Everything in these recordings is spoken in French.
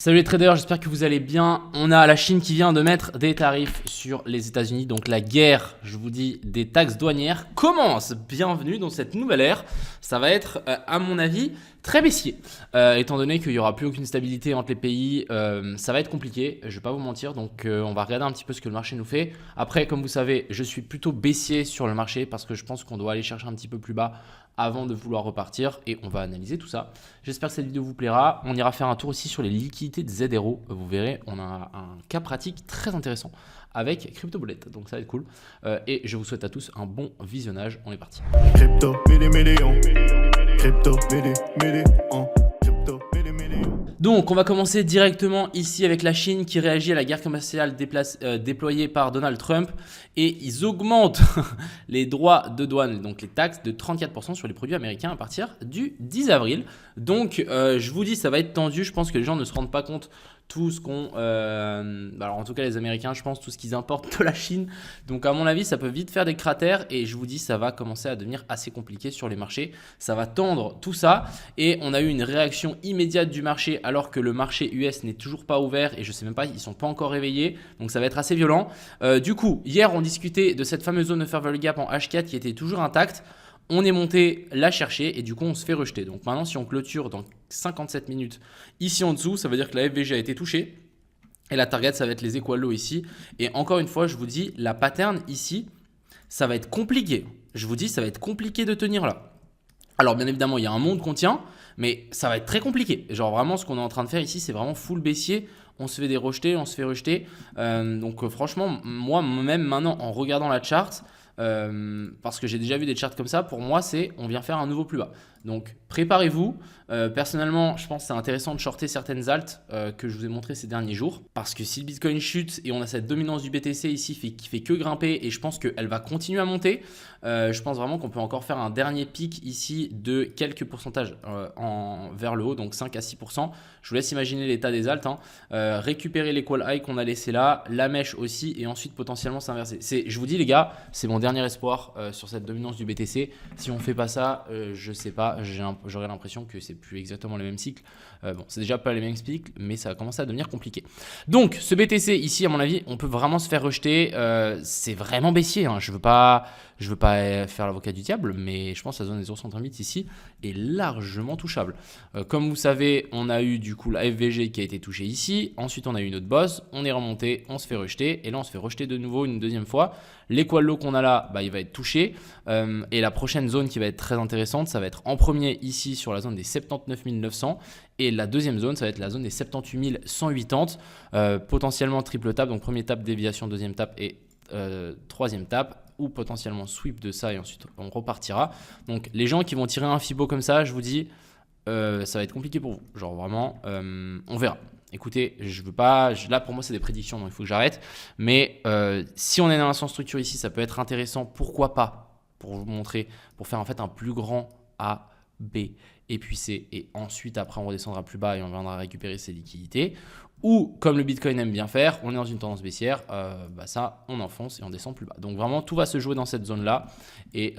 Salut les traders, j'espère que vous allez bien. On a la Chine qui vient de mettre des tarifs sur les États-Unis. Donc la guerre, je vous dis, des taxes douanières commence. Bienvenue dans cette nouvelle ère. Ça va être, à mon avis, très baissier. Étant donné qu'il n'y aura plus aucune stabilité entre les pays, ça va être compliqué. Je ne vais pas vous mentir. Donc on va regarder un petit peu ce que le marché nous fait. Après, comme vous savez, je suis plutôt baissier sur le marché parce que je pense qu'on doit aller chercher un petit peu plus bas avant de vouloir repartir et on va analyser tout ça. J'espère que cette vidéo vous plaira. On ira faire un tour aussi sur les liquidités de ZRO. Vous verrez, on a un cas pratique très intéressant avec CryptoBullet. Donc ça va être cool. Et je vous souhaite à tous un bon visionnage. On est parti. Crypto, million. Crypto, million. Crypto, million. Donc on va commencer directement ici avec la Chine qui réagit à la guerre commerciale déployée par Donald Trump et ils augmentent les droits de douane, donc les taxes de 34% sur les produits américains à partir du 10 avril. Donc je vous dis ça va être tendu, je pense que les gens ne se rendent pas compte tout ce qu'on... alors en tout cas les Américains, je pense tout ce qu'ils importent de la Chine. Donc à mon avis ça peut vite faire des cratères et je vous dis ça va commencer à devenir assez compliqué sur les marchés. Ça va tendre tout ça et on a eu une réaction immédiate du marché alors que le marché US n'est toujours pas ouvert et je sais même pas, ils sont pas encore réveillés. Donc ça va être assez violent. Du coup, hier on discutait de cette fameuse zone de fair value gap en H4 qui était toujours intacte. On est monté la chercher et du coup on se fait rejeter. Donc maintenant si on clôture dans 57 minutes ici en dessous, ça veut dire que la FVG a été touchée. Et la target ça va être les equal low ici. Et encore une fois je vous dis la pattern ici ça va être compliqué. Je vous dis ça va être compliqué de tenir là. Alors bien évidemment il y a un monde qu'on tient mais ça va être très compliqué. Genre vraiment ce qu'on est en train de faire ici c'est vraiment full baissier. On se fait des rejetés, on se fait rejeter. Donc franchement moi même maintenant en regardant la chart, parce que j'ai déjà vu des charts comme ça, pour moi c'est on vient faire un nouveau plus bas. Donc préparez-vous. Personnellement, je pense que c'est intéressant de shorter certaines alts que je vous ai montré ces derniers jours. Parce que si le Bitcoin chute et on a cette dominance du BTC ici qui fait que grimper et je pense qu'elle va continuer à monter, je pense vraiment qu'on peut encore faire un dernier pic ici de quelques pourcentages vers le haut, donc 5 à 6%. Je vous laisse imaginer l'état des alts. Récupérer l'equal high qu'on a laissé là, la mèche aussi et ensuite potentiellement s'inverser. Je vous dis les gars, c'est mon dernier espoir sur cette dominance du BTC. Si on ne fait pas ça, je sais pas, j'aurais l'impression que c'est plus exactement le même cycle. Bon, c'est déjà pas les mêmes cycles, mais ça va commencer à devenir compliqué. Donc, ce BTC ici, à mon avis, on peut vraiment se faire rejeter. C'est vraiment baissier. Je veux pas faire l'avocat du diable, mais je pense que la zone des 0,138 ici est largement touchable. Comme vous savez, on a eu du coup la FVG qui a été touchée ici. Ensuite, on a eu une autre boss. On est remonté, on se fait rejeter. Et là, on se fait rejeter de nouveau une deuxième fois. L'équal low qu'on a là, il va être touché. Et la prochaine zone qui va être très intéressante, ça va être en premier ici sur la zone des 79 900. Et la deuxième zone, ça va être la zone des 78 180. Potentiellement triple tap. Donc premier tap, déviation, deuxième tap et troisième tap. Ou potentiellement sweep de ça et ensuite on repartira. Donc les gens qui vont tirer un Fibo comme ça, je vous dis, ça va être compliqué pour vous. Genre vraiment, on verra. Écoutez, je veux pas. Là pour moi c'est des prédictions, donc il faut que j'arrête. Mais si on est dans un sens structure ici, ça peut être intéressant. Pourquoi pas? Pour vous montrer, pour faire en fait un plus grand A, B et puis C. Et ensuite après on redescendra plus bas et on viendra récupérer ses liquidités. Ou comme le Bitcoin aime bien faire, on est dans une tendance baissière, ça on enfonce et on descend plus bas. Donc vraiment tout va se jouer dans cette zone là et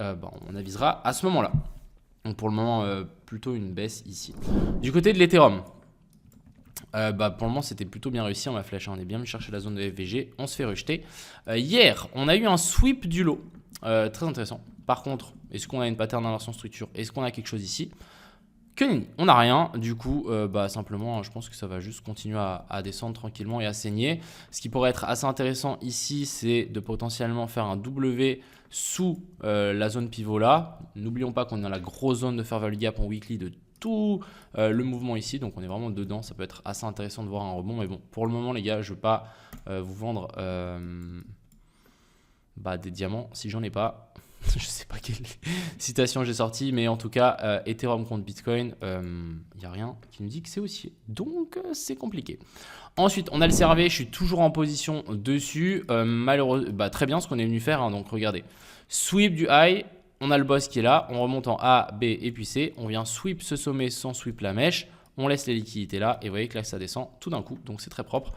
on avisera à ce moment là. Donc pour le moment plutôt une baisse ici. Du côté de l'Ethereum, pour le moment c'était plutôt bien réussi, on va flash, on est bien venu chercher la zone de FVG, on se fait rejeter. Hier on a eu un sweep du lot, très intéressant. Par contre, est-ce qu'on a une pattern d'inversion structure? Est-ce qu'on a quelque chose ici? Que nenni, on n'a rien, du coup simplement je pense que ça va juste continuer à descendre tranquillement et à saigner. Ce qui pourrait être assez intéressant ici, c'est de potentiellement faire un W sous la zone pivot là. N'oublions pas qu'on est dans la grosse zone de fair value gap en weekly de tout le mouvement ici, donc on est vraiment dedans. Ça peut être assez intéressant de voir un rebond, mais bon, pour le moment les gars, je ne veux pas vous vendre des diamants si j'en ai pas. Je sais pas quelle citation j'ai sortie, mais en tout cas, Ethereum contre Bitcoin, il n'y a rien qui nous dit que c'est haussier. Donc, c'est compliqué. Ensuite, on a le CRV, je suis toujours en position dessus. Malheureusement, très bien ce qu'on est venu faire. Donc, regardez, sweep du high, on a le boss qui est là, on remonte en A, B et puis C. On vient sweep ce sommet sans sweep la mèche. On laisse les liquidités là et vous voyez que là ça descend tout d'un coup, donc c'est très propre.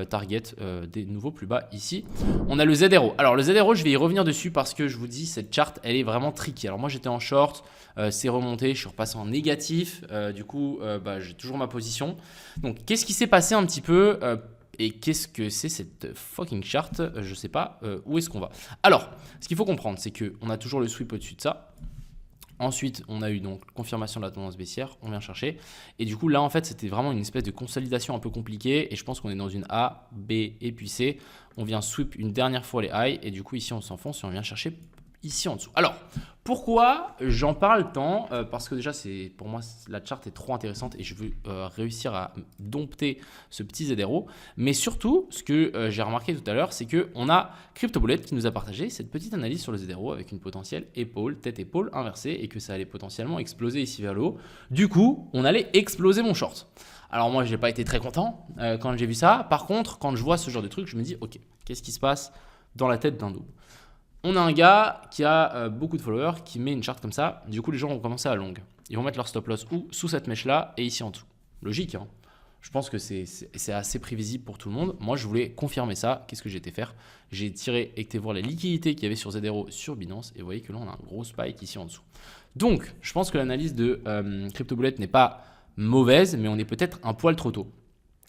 Target des nouveaux plus bas ici. On a le ZRO. Alors le ZRO, je vais y revenir dessus parce que je vous dis, cette charte elle est vraiment tricky. Alors moi j'étais en short, c'est remonté, je suis repassé en négatif, du coup j'ai toujours ma position. Donc qu'est-ce qui s'est passé un petit peu et qu'est-ce que c'est cette fucking charte? Je sais pas où est-ce qu'on va. Alors ce qu'il faut comprendre, c'est qu'on a toujours le sweep au-dessus de ça. Ensuite, on a eu donc confirmation de la tendance baissière, on vient chercher. Et du coup, là, en fait, c'était vraiment une espèce de consolidation un peu compliquée. Et je pense qu'on est dans une A, B et puis C. On vient sweep une dernière fois les highs. Et du coup, ici, on s'enfonce et on vient chercher ici en dessous. Alors, pourquoi j'en parle tant? Parce que déjà, pour moi, la charte est trop intéressante et je veux réussir à dompter ce petit ZRO. Mais surtout, ce que j'ai remarqué tout à l'heure, c'est qu'on a CryptoBullet qui nous a partagé cette petite analyse sur le ZRO avec une potentielle épaule, tête-épaule inversée et que ça allait potentiellement exploser ici vers le haut. Du coup, on allait exploser mon short. Alors moi, je n'ai pas été très content quand j'ai vu ça. Par contre, quand je vois ce genre de truc, je me dis, ok, qu'est-ce qui se passe dans la tête d'un double? On a un gars qui a beaucoup de followers qui met une charte comme ça. Du coup, les gens vont commencer à long. Ils vont mettre leur stop loss ou sous cette mèche-là et ici en dessous. Logique, hein. Je pense que c'est assez prévisible pour tout le monde. Moi, je voulais confirmer ça. Qu'est-ce que j'ai été faire? J'ai tiré et été voir la liquidité qu'il y avait sur ZRO sur Binance. Et vous voyez que là, on a un gros spike ici en dessous. Donc, je pense que l'analyse de CryptoBullet n'est pas mauvaise, mais on est peut-être un poil trop tôt.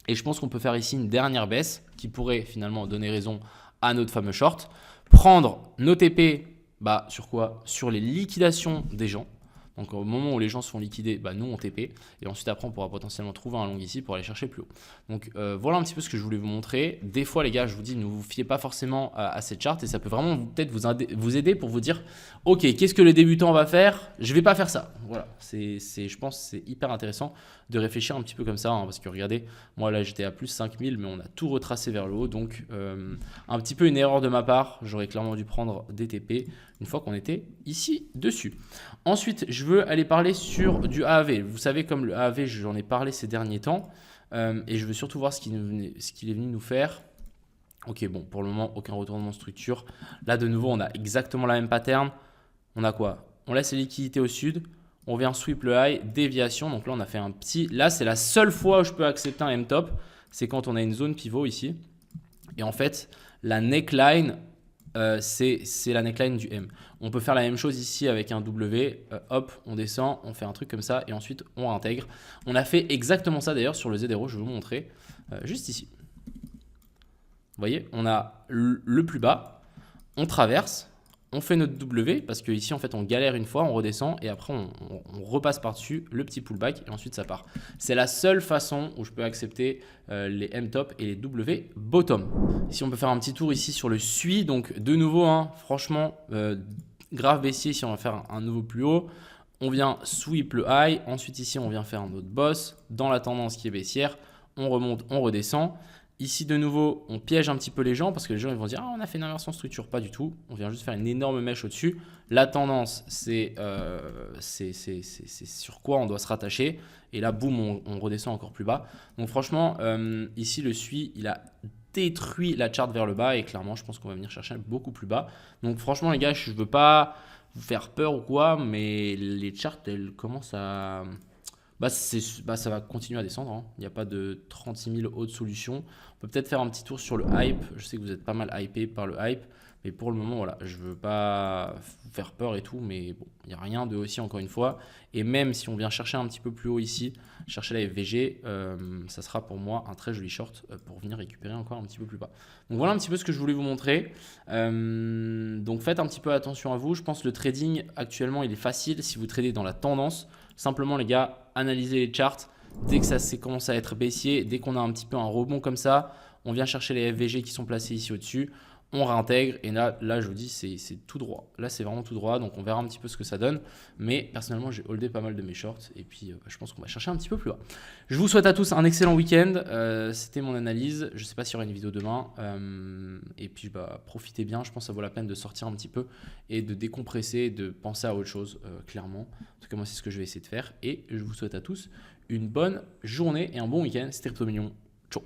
Et je pense qu'on peut faire ici une dernière baisse qui pourrait finalement donner raison à notre fameux short. Prendre nos TP sur quoi? Sur les liquidations des gens. Donc au moment où les gens se font liquider, nous on TP. Et ensuite après on pourra potentiellement trouver un long ici pour aller chercher plus haut. Donc voilà un petit peu ce que je voulais vous montrer. Des fois les gars, je vous dis, ne vous fiez pas forcément à cette charte. Et ça peut vraiment peut-être vous aider pour vous dire, ok, qu'est-ce que le débutant va faire? Je vais pas faire ça. Voilà, je pense que c'est hyper intéressant de réfléchir un petit peu comme ça. Parce que regardez, moi là j'étais à plus 5000, mais on a tout retracé vers le haut. Donc un petit peu une erreur de ma part. J'aurais clairement dû prendre des TP une fois qu'on était ici dessus. Ensuite, je veux aller parler sur du AAV. Vous savez, comme le AAV, j'en ai parlé ces derniers temps. Et je veux surtout voir ce qu'il est venu nous faire. Ok, bon, pour le moment, aucun retournement de structure. Là, de nouveau, on a exactement la même pattern. On a quoi? On laisse les liquidités au sud. On vient sweep le high, déviation. Donc là, on a fait un petit... Là, c'est la seule fois où je peux accepter un M-top. C'est quand on a une zone pivot ici. Et en fait, la neckline... c'est la neckline du M. On peut faire la même chose ici avec un W. Hop, on descend, on fait un truc comme ça et ensuite on intègre. On a fait exactement ça d'ailleurs sur le ZRO. Je vais vous montrer juste ici. Vous voyez, on a le plus bas, on traverse, on fait notre W parce que ici en fait on galère une fois, on redescend et après on repasse par-dessus le petit pullback et ensuite ça part. C'est la seule façon où je peux accepter les M-top et les W bottom. Ici on peut faire un petit tour ici sur le SUI, donc de nouveau franchement grave baissier. Ici on va faire un nouveau plus haut, on vient sweep le high, ensuite ici on vient faire un autre boss dans la tendance qui est baissière, on remonte, on redescend. Ici, de nouveau, on piège un petit peu les gens parce que les gens ils vont dire « Ah, on a fait une inversion de structure ». Pas du tout. On vient juste faire une énorme mèche au-dessus. La tendance, c'est sur quoi on doit se rattacher. Et là, boum, on redescend encore plus bas. Donc franchement, ici, le SUI, il a détruit la charte vers le bas. Et clairement, je pense qu'on va venir chercher beaucoup plus bas. Donc franchement, les gars, je ne veux pas vous faire peur ou quoi, mais les charts, elles commencent à... ça va continuer à descendre. Il n'y a pas de 36 000 autres solutions. On peut peut-être faire un petit tour sur le hype. Je sais que vous êtes pas mal hypé par le hype. Mais pour le moment, voilà, je ne veux pas vous faire peur et tout. Mais bon, il n'y a rien de haussier encore une fois. Et même si on vient chercher un petit peu plus haut ici, chercher la FVG, ça sera pour moi un très joli short pour venir récupérer encore un petit peu plus bas. Donc voilà un petit peu ce que je voulais vous montrer. Donc faites un petit peu attention à vous. Je pense que le trading actuellement, il est facile si vous tradez dans la tendance. Simplement les gars, analysez les charts. Dès que ça commence à être baissier, dès qu'on a un petit peu un rebond comme ça, on vient chercher les FVG qui sont placés ici au-dessus. On réintègre et là je vous dis, c'est tout droit. Là, c'est vraiment tout droit. Donc, on verra un petit peu ce que ça donne. Mais personnellement, j'ai holdé pas mal de mes shorts. Et puis, je pense qu'on va chercher un petit peu plus bas. Je vous souhaite à tous un excellent week-end. C'était mon analyse. Je ne sais pas s'il y aura une vidéo demain. Et puis, profitez bien. Je pense que ça vaut la peine de sortir un petit peu et de décompresser, de penser à autre chose, clairement. En tout cas, moi, c'est ce que je vais essayer de faire. Et je vous souhaite à tous une bonne journée et un bon week-end. C'était Crypto Millions. Ciao.